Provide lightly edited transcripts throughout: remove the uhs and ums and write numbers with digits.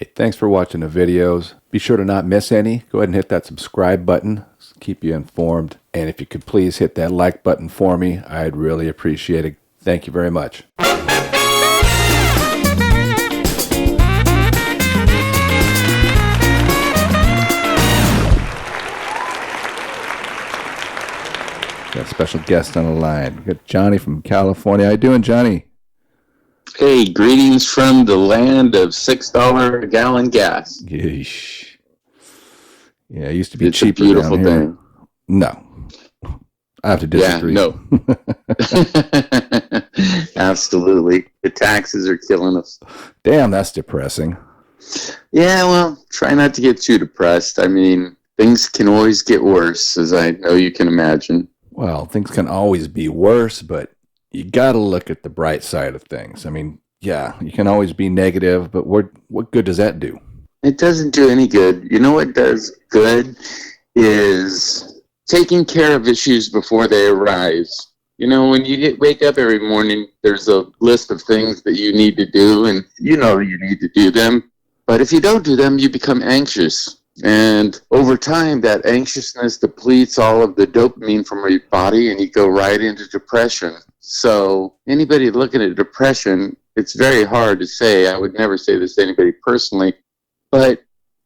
Hey, thanks for watching the videos. Be sure to not miss any. Go ahead and hit that subscribe button. Keep you informed. And if you could please hit that like button for me, I'd really appreciate it. Thank you very much. Got a special guest on the line. We got Johnny from California. How you doing, Johnny? Hey, greetings from the land of $6 a gallon gas. Yeesh. Yeah, it used to be It's cheaper a beautiful down here. thing. No. I have to disagree. Yeah, no. Absolutely. The taxes are killing us. Damn, that's depressing. Yeah, well, try not to get too depressed. I mean, things can always get worse, as I know you can imagine. Well, things can always be worse, but you got to look at the bright side of things. I mean, yeah, you can always be negative, but what good does that do? It doesn't do any good. You know what does good is taking care of issues before they arise. You know, when you wake up every morning, there's a list of things that you need to do, and you know you need to do them. But if you don't do them, you become anxious. And over time, that anxiousness depletes all of the dopamine from your body, and you go right into depression. So anybody looking at depression, it's very hard to say. I would never say this to anybody personally, but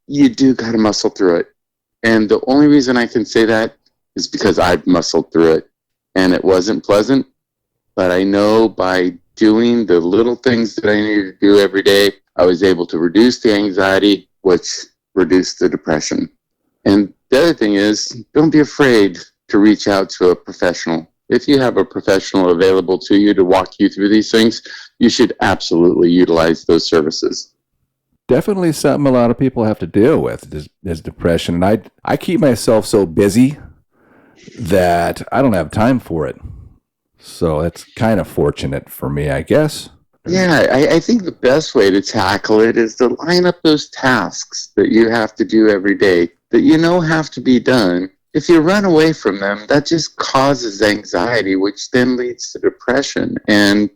you do got to muscle through it. And the only reason I can say that is because I've muscled through it. And it wasn't pleasant, but I know by doing the little things that I needed to do every day, I was able to reduce the anxiety, which reduced the depression. And the other thing is, don't be afraid to reach out to a professional. If you have a professional available to you to walk you through these things, you should absolutely utilize those services. Definitely something a lot of people have to deal with is depression. And I keep myself so busy that I don't have time for it. So it's kind of fortunate for me, I guess. Yeah, I think the best way to tackle it is to line up those tasks that you have to do every day that you know have to be done. If you run away from them, that just causes anxiety, which then leads to depression. And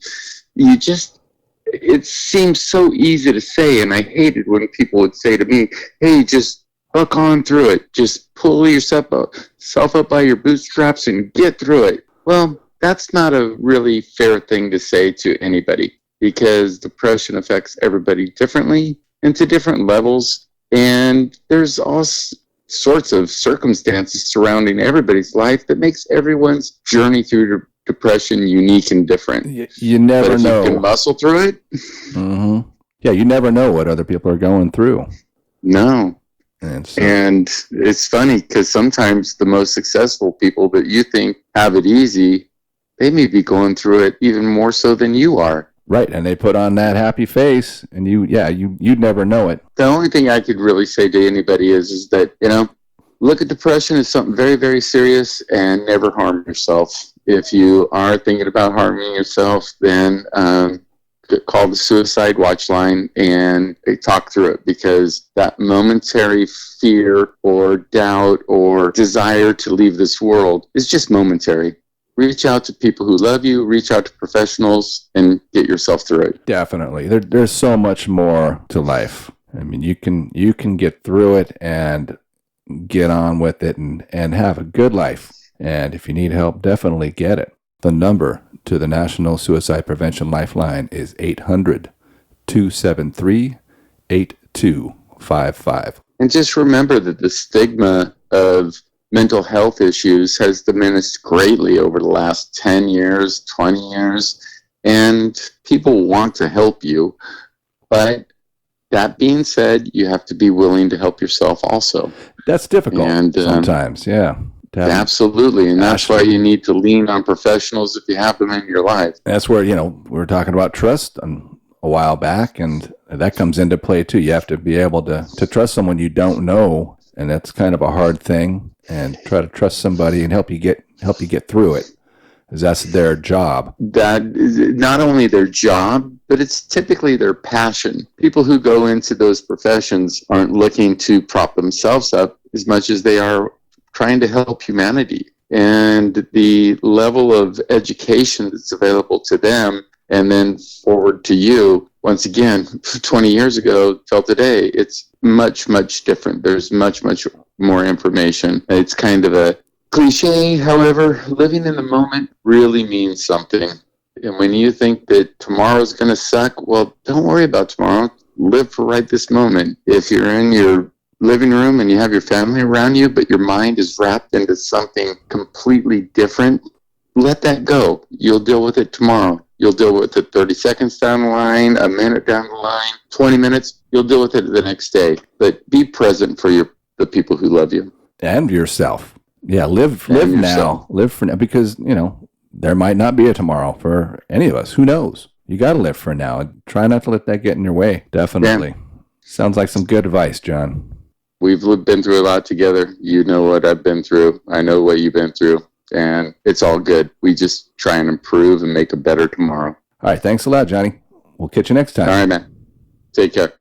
it seems so easy to say, and I hated when people would say to me, hey, just buck on through it. Just pull yourself up by your bootstraps and get through it. Well, that's not a really fair thing to say to anybody, because depression affects everybody differently and to different levels. And there's all sorts of circumstances surrounding everybody's life that makes everyone's journey through depression unique and different. You never know. You can muscle through it. Mm-hmm. Yeah, you never know what other people are going through. No. And it's funny because sometimes the most successful people that you think have it easy, they may be going through it even more so than you are. Right, and they put on that happy face, and you'd never know it. The only thing I could really say to anybody is that, look at depression as something very, very serious and never harm yourself. If you are thinking about harming yourself, then call the Suicide Watch line and talk through it, because that momentary fear or doubt or desire to leave this world is just momentary. Reach out to people who love you, reach out to professionals, and get yourself through it. Definitely. There's so much more to life. I mean, you can get through it and get on with it and have a good life. And if you need help, definitely get it. The number to the National Suicide Prevention Lifeline is 800-273-8255. And just remember that the stigma of mental health issues has diminished greatly over the last 10 years, 20 years, and people want to help you. But that being said, you have to be willing to help yourself also. That's difficult sometimes, yeah. Absolutely, and that's why you need to lean on professionals if you have them in your life. That's where, we were talking about trust a while back, and that comes into play too. You have to be able to trust someone you don't know, and that's kind of a hard thing. And try to trust somebody and help you get through it, because that's their job. That is not only their job, but it's typically their passion. People who go into those professions aren't looking to prop themselves up as much as they are trying to help humanity. And the level of education that's available to them And then forward to you, once again, 20 years ago till today, it's much, much different. There's much, much more information. It's kind of a cliche. However, living in the moment really means something. And when you think that tomorrow's going to suck, well, don't worry about tomorrow. Live for right this moment. If you're in your living room and you have your family around you, but your mind is wrapped into something completely different, let that go. You'll deal with it tomorrow. You'll deal with it 30 seconds down the line, a minute down the line, 20 minutes. You'll deal with it the next day. But be present for the people who love you. And yourself. Yeah, live now. Live for now, because, there might not be a tomorrow for any of us. Who knows? You got to live for now and try not to let that get in your way. Definitely. Yeah. Sounds like some good advice, John. We've been through a lot together. You know what I've been through. I know what you've been through. And it's all good. We just try and improve and make a better tomorrow. All right. Thanks a lot, Johnny. We'll catch you next time. All right, man. Take care.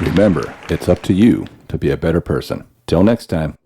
Remember, it's up to you to be a better person. Till next time.